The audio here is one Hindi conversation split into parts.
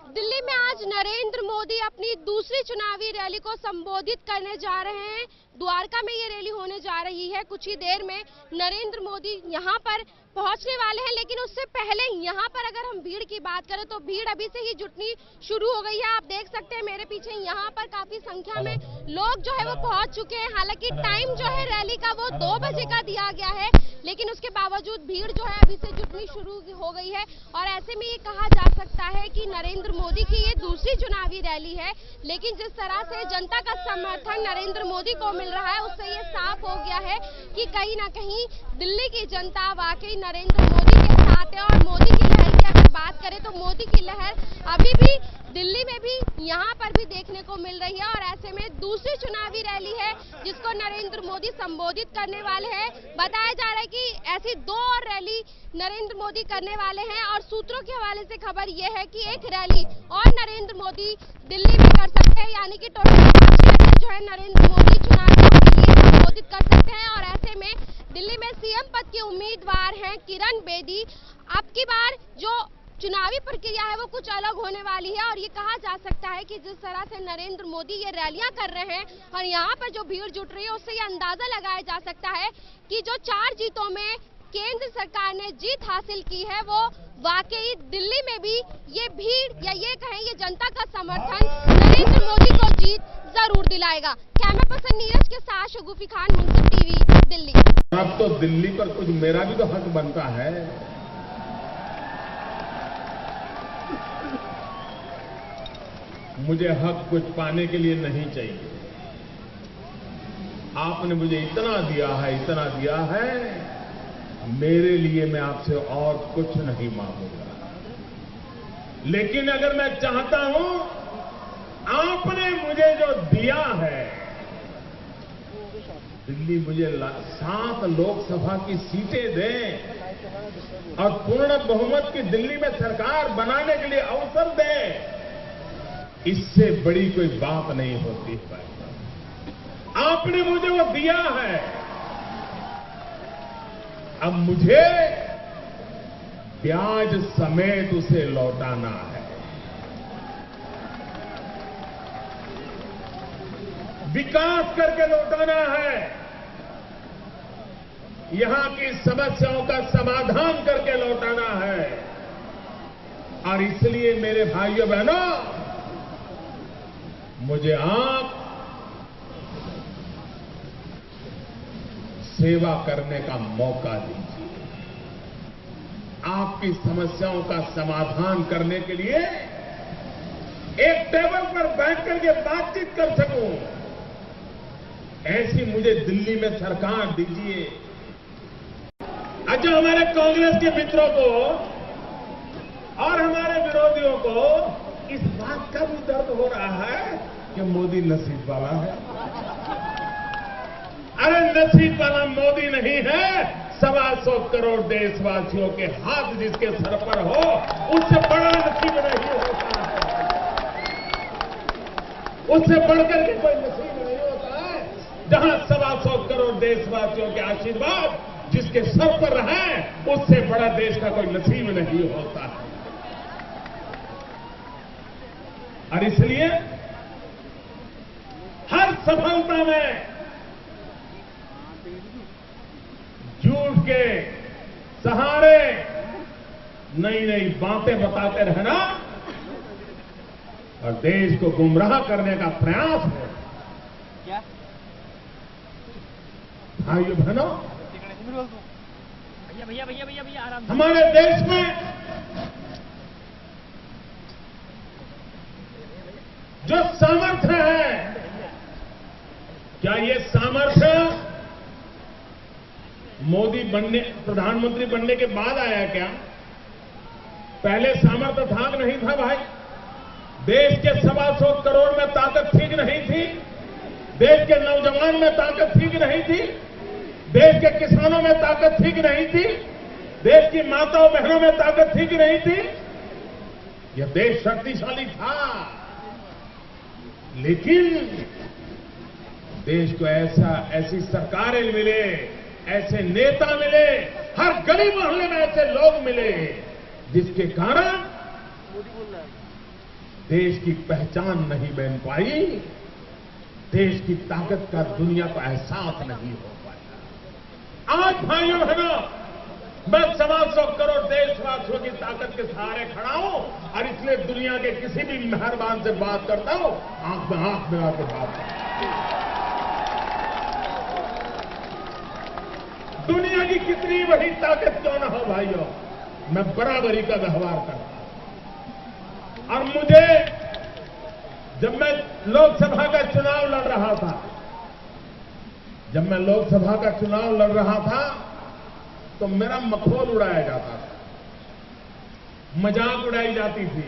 दिल्ली में आज नरेंद्र मोदी अपनी दूसरी चुनावी रैली को संबोधित करने जा रहे हैं। द्वारका में ये रैली होने जा रही है। कुछ ही देर में नरेंद्र मोदी यहां पर पहुंचने वाले हैं, लेकिन उससे पहले यहां पर अगर हम भीड़ की बात करें तो भीड़ अभी से ही जुटनी शुरू हो गई है। आप देख सकते हैं मेरे पीछे यहां पर काफी संख्या में लोग जो है वो पहुंच चुके हैं। हालांकि टाइम जो है रैली का वो 2 बजे का दिया गया है, लेकिन उसके बावजूद भीड़ जो है अभी से जुटनी शुरू हो गई है। और ऐसे में ये कहा जा सकता है कि नरेंद्र मोदी की ये दूसरी चुनावी रैली है, लेकिन जिस तरह से जनता का समर्थन नरेंद्र मोदी को मिल रहा है उससे ये साफ हो गया है कि कहीं ना कहीं दिल्ली की जनता वाकई नरेंद्र मोदी के साथ है। और मोदी की लहर की अगर बात करें तो मोदी की लहर अभी भी दिल्ली में भी यहाँ पर भी देखने को मिल रही है। और ऐसे में दूसरी चुनावी रैली है जिसको नरेंद्र मोदी संबोधित करने वाले हैं। बताया जा रहा है कि ऐसी 2 और रैली नरेंद्र मोदी करने वाले हैं। और सूत्रों के हवाले से खबर यह है कि एक रैली और नरेंद्र मोदी दिल्ली में कर सकते हैं, यानी कि टोटल 5 रैली जो है नरेंद्र मोदी चुनावियों के लिए संबोधित कर सकते हैं। और ऐसे में दिल्ली में सीएम पद के उम्मीदवार हैं किरण बेदी। अब की बार जो चुनावी प्रक्रिया है वो कुछ अलग होने वाली है। और ये कहा जा सकता है कि जिस तरह से नरेंद्र मोदी ये रैलियां कर रहे हैं और यहाँ पर जो भीड़ जुट रही है उससे ये अंदाजा लगाया जा सकता है कि जो 4 जीतों में केंद्र सरकार ने जीत हासिल की है वो वाकई दिल्ली में भी ये भीड़ या ये कहें ये जनता का समर्थन नरेंद्र मोदी को जीत जरूर दिलाएगा। कैमरा पर्सन नीरज के साथ शगुफी खान, मुंसिफ टीवी, दिल्ली। अब तो दिल्ली पर कुछ मेरा भी तो हक बनता है। मुझे हक कुछ पाने के लिए नहीं चाहिए। आपने मुझे इतना दिया है, मेरे लिए मैं आपसे और कुछ नहीं मांगूंगा। लेकिन अगर मैं चाहता हूं, आपने मुझे जो दिया है, दिल्ली मुझे 7 लोकसभा की सीटें दें और पूर्ण बहुमत की दिल्ली में सरकार बनाने के लिए अवसर दें, इससे बड़ी कोई बात नहीं होती है। आपने मुझे वो दिया है, अब मुझे ब्याज समेत उसे लौटाना है। विकास करके लौटाना है। यहां की समस्याओं का समाधान करके लौटाना है। और इसलिए मेरे भाइयों बहनों, मुझे आप सेवा करने का मौका दीजिए। आपकी समस्याओं का समाधान करने के लिए एक टेबल पर बैठ करके बातचीत कर सकूं, ऐसी मुझे दिल्ली में सरकार दीजिए। अच्छा, हमारे कांग्रेस के मित्रों को और हमारे विरोधियों को इस बात का भी दर्द हो रहा है कि मोदी नसीब वाला है। अरे नसीब वाला मोदी नहीं है, 125 करोड़ देशवासियों के हाथ जिसके सर पर हो, उससे बड़ा नसीब नहीं होता है। उससे बढ़कर के कोई नसीब नहीं होता है। जहां 125 करोड़ देशवासियों के आशीर्वाद जिसके सर पर रहे, उससे बड़ा देश का कोई नसीब नहीं होता है। और इसलिए हर सफलता में झूठ के सहारे नई नई बातें बताते रहना और देश को गुमराह करने का प्रयास है। क्या भाइयों बहनों, भैया आराम। हमारे देश में जो सामर्थ्य है, क्या ये सामर्थ्य मोदी प्रधानमंत्री बनने के बाद आया क्या? पहले सामर्थ्य था कि नहीं था भाई? देश के 125 करोड़ में ताकत थी कि नहीं थी? देश के नौजवान में ताकत थी कि नहीं थी? देश के किसानों में ताकत थी कि नहीं थी? देश की माताओं बहनों में ताकत थी कि नहीं थी? यह देश शक्तिशाली था, लेकिन देश को ऐसी सरकारें मिले, ऐसे नेता मिले, हर गली मोहल्ले में ऐसे लोग मिले, जिसके कारण देश की पहचान नहीं बन पाई, देश की ताकत का दुनिया को एहसास नहीं हो पाया। आज भाइयों बहनों, मैं 125 करोड़ देशवासियों की ताकत के सहारे खड़ा हूं और इसलिए दुनिया के किसी भी मेहरबान से बात करता हूं, आंख में आके बात करता हूं। दुनिया की कितनी बड़ी ताकत क्यों न हो भाइयों, मैं बराबरी का व्यवहार करता हूं। और मुझे जब मैं लोकसभा का चुनाव लड़ रहा था, तो मेरा मखौल उड़ाया जाता था, मजाक उड़ाई जाती थी।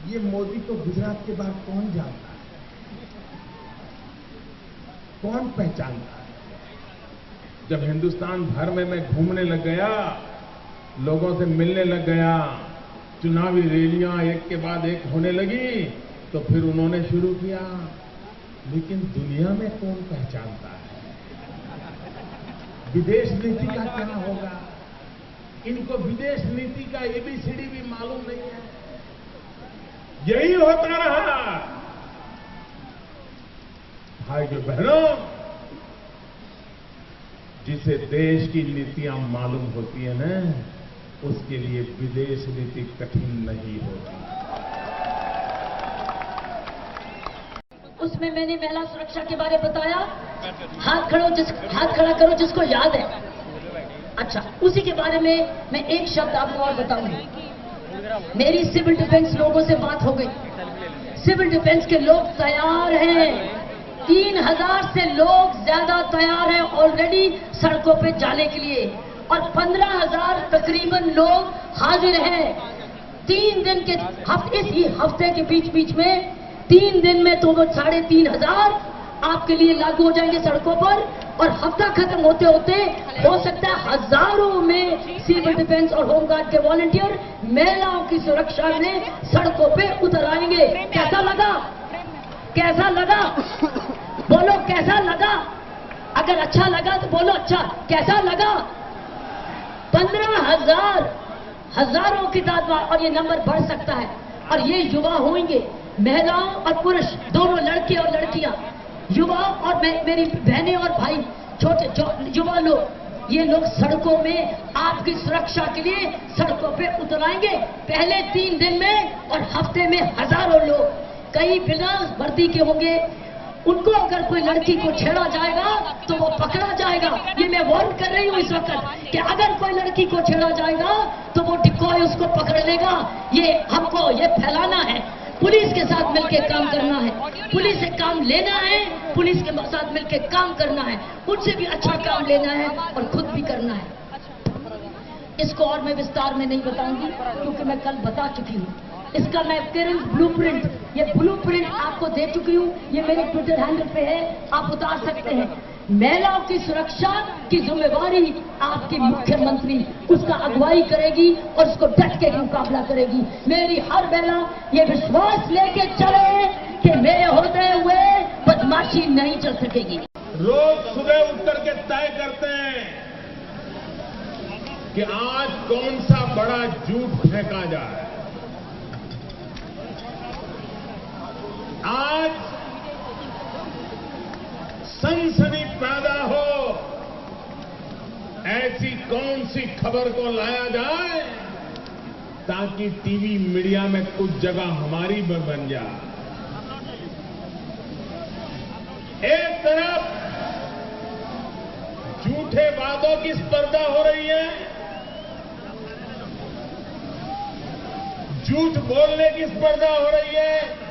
ये मोदी को गुजरात के बाद कौन जानता है, कौन पहचानता है? जब हिंदुस्तान भर में मैं घूमने लग गया, लोगों से मिलने लग गया, चुनावी रैलियां एक के बाद एक होने लगी, तो फिर उन्होंने शुरू किया, लेकिन दुनिया में कौन पहचानता है, विदेश नीति का क्या होगा? इनको विदेश नीति का एबीसीडी भी मालूम नहीं है। यही होता रहा। भाइयों बहनों, जिसे देश की नीतियां मालूम होती है ना, उसके लिए विदेश नीति कठिन नहीं होती। उसमें मैंने महिला सुरक्षा के बारे में बताया। हाथ खड़ा करो जिसको याद है। अच्छा, उसी के बारे में मैं एक शब्द आपको और बताऊंगी। मेरी सिविल डिफेंस लोगों से बात हो गई। सिविल डिफेंस के लोग तैयार हैं, 3000 से लोग ज्यादा तैयार हैं ऑलरेडी सड़कों पे जाने के लिए, और 15,000 तकरीबन लोग हाजिर हैं। 3 दिन के इसी हफ्ते के बीच में 3 दिन में तो वो 3,500 आपके लिए लागू हो जाएंगे सड़कों पर, और हफ्ता खत्म होते होते हो सकता है हजारों में सिविल डिफेंस और होमगार्ड के वॉलंटियर महिलाओं की सुरक्षा में सड़कों पे उतर आएंगे। कैसा लगा? कैसा लगा? बोलो कैसा लगा? अगर अच्छा लगा तो बोलो अच्छा। कैसा लगा? 15,000, हजारों की तादाद, और ये नंबर बढ़ सकता है। और ये युवा होंगे, महिलाओं और पुरुष दोनों, लड़के और लड़कियां, युवा और मेरी बहनें और भाई, छोटे युवा लोग, ये लोग सड़कों में आपकी सुरक्षा के लिए सड़कों पे उतर आएंगे पहले 3 दिन में, और हफ्ते में हजारों लोग। कई बिना वर्दी के होंगे, उनको अगर कोई लड़की को छेड़ा जाएगा तो वो पकड़ा जाएगा। ये मैं वार्न कर रही हूं इस वक्त कि अगर कोई लड़की को छेड़ा जाएगा तो वो डिकॉय उसको पकड़ लेगा। ये हमको ये फैलाना है, पुलिस के साथ मिलकर काम करना है, पुलिस से काम लेना है, पुलिस के साथ मिलकर काम करना है, उनसे भी अच्छा काम लेना है और खुद भी करना है। इसको और मैं विस्तार में नहीं बताऊंगी क्योंकि मैं कल बता चुकी हूँ। इसका मैं क्लियरेंस ब्लूप्रिंट, ये ब्लूप्रिंट आपको दे चुकी हूँ, ये मेरे ट्विटर हैंडल पे है, आप उतार सकते हैं। महिलाओं की सुरक्षा की जिम्मेवारी आपकी मुख्यमंत्री उसका अगुवाई करेगी और उसको डट के मुकाबला करेगी। मेरी हर महिला ये विश्वास लेके चले कि मेरे होते हुए बदमाशी नहीं चल सकेगी। रोज सुबह उठ करके तय करते हैं कि आज कौन सा बड़ा झूठ फेंका जाए। आज सनसनी पैदा हो, ऐसी कौन सी खबर को लाया जाए ताकि टीवी मीडिया में कुछ जगह हमारी बन जाए। एक तरफ झूठे वादों की स्पर्धा हो रही है, झूठ बोलने की स्पर्धा हो रही है,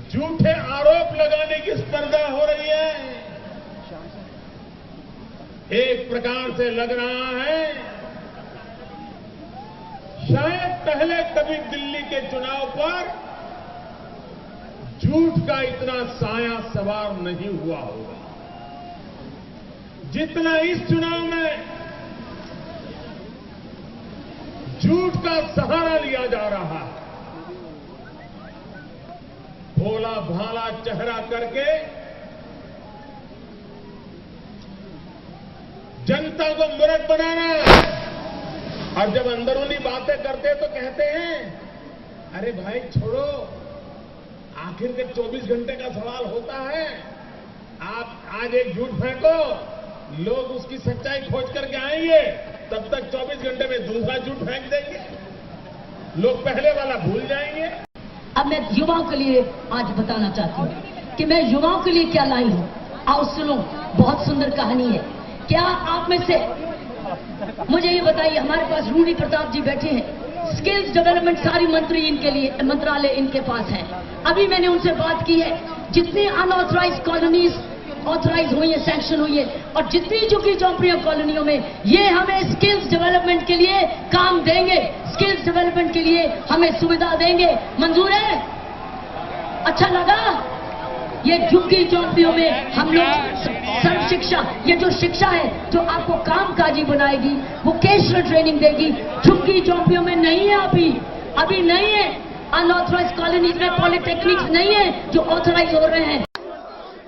झूठे आरोप लगाने की स्पर्धा हो रही है। एक प्रकार से लग रहा है शायद पहले कभी दिल्ली के चुनाव पर झूठ का इतना साया सवार नहीं हुआ होगा जितना इस चुनाव में झूठ का सहारा लिया जा रहा है। भोला भाला चेहरा करके जनता को मूर्ख बनाना, और जब अंदरूनी बातें करते तो कहते हैं अरे भाई छोड़ो, आखिर के 24 घंटे का सवाल होता है। आप आज एक झूठ फेंको, लोग उसकी सच्चाई खोज करके आएंगे, तब तक 24 घंटे में दूसरा झूठ फेंक देंगे, लोग पहले वाला भूल जाएंगे। अब मैं युवाओं के लिए आज बताना चाहती हूँ कि मैं युवाओं के लिए क्या लाई हूँ। आओ सुनो, बहुत सुंदर कहानी है। क्या आप में से मुझे ये बताइए, हमारे पास रूडी प्रताप जी बैठे हैं, स्किल्स डेवलपमेंट सारी मंत्रालय इनके पास है। अभी मैंने उनसे बात की है, जितनी अनऑथराइज कॉलोनीज ऑथराइज हुई है, सैंक्शन हुई है, और जितनी झुग्गी झोंपड़ियों कॉलोनियों में ये हमें स्किल्स डेवलपमेंट के लिए काम देंगे, स्किल्स डेवलपमेंट के लिए हमें सुविधा देंगे। मंजूर है? अच्छा लगा? ये झुग्गी झोंपड़ियों में हम लोग सर्व शिक्षा, ये जो शिक्षा है जो आपको कामकाजी बनाएगी, वोकेशनल ट्रेनिंग देगी, झुग्गी झोंपड़ियों में नहीं है, अभी नहीं है। अनऑथराइज कॉलोनीज में पॉलिटेक्निक्स नहीं है जो ऑथराइज हो रहे हैं।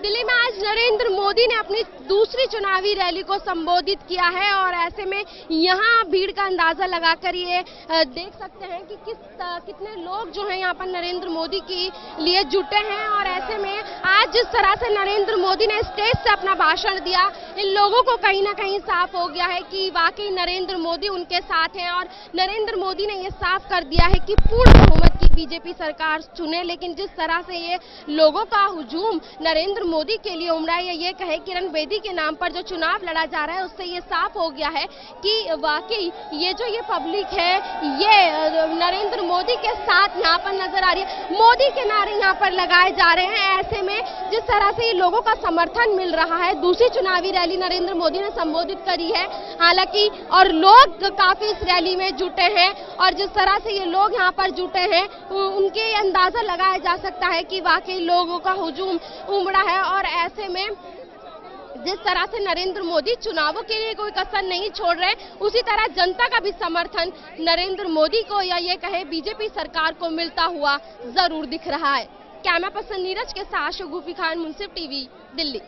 दिल्ली में आज नरेंद्र मोदी ने अपनी दूसरी चुनावी रैली को संबोधित किया है और ऐसे में यहाँ भीड़ का अंदाजा लगाकर ये देख सकते हैं कि कितने लोग जो हैं यहाँ पर नरेंद्र मोदी के लिए जुटे हैं। और ऐसे में आज जिस तरह से नरेंद्र मोदी ने स्टेज से अपना भाषण दिया, इन लोगों को कहीं ना कहीं साफ हो गया है कि वाकई नरेंद्र मोदी उनके साथ हैं। और नरेंद्र मोदी ने ये साफ कर दिया है कि पूर्ण बहुमत की बीजेपी सरकार चुने। लेकिन जिस तरह से ये लोगों का हुजूम नरेंद्र मोदी के लिए उमड़ा है, ये कहे किरण बेदी के नाम पर जो चुनाव लड़ा जा रहा है, उससे ये साफ हो गया है कि वाकई ये जो ये पब्लिक है ये नरेंद्र मोदी के साथ यहाँ पर नजर आ रही है। मोदी के नारे यहाँ पर लगाए जा रहे हैं। ऐसे में जिस तरह से ये लोगों का समर्थन मिल रहा है, दूसरी चुनावी रैली नरेंद्र मोदी ने संबोधित करी है हालांकि, और लोग काफी इस रैली में जुटे हैं। और जिस तरह से ये लोग यहाँ पर जुटे हैं, उनके अंदाजा लगाया जा सकता है कि वाकई लोगों का हुजूम उमड़ा है। और ऐसे में जिस तरह से नरेंद्र मोदी चुनावों के लिए कोई कसर नहीं छोड़ रहे, उसी तरह जनता का भी समर्थन नरेंद्र मोदी को या ये कहे बीजेपी सरकार को मिलता हुआ जरूर दिख रहा है। कैमरा पर्सन नीरज के साथ शगुफी खान, मुंसिफ टीवी, दिल्ली।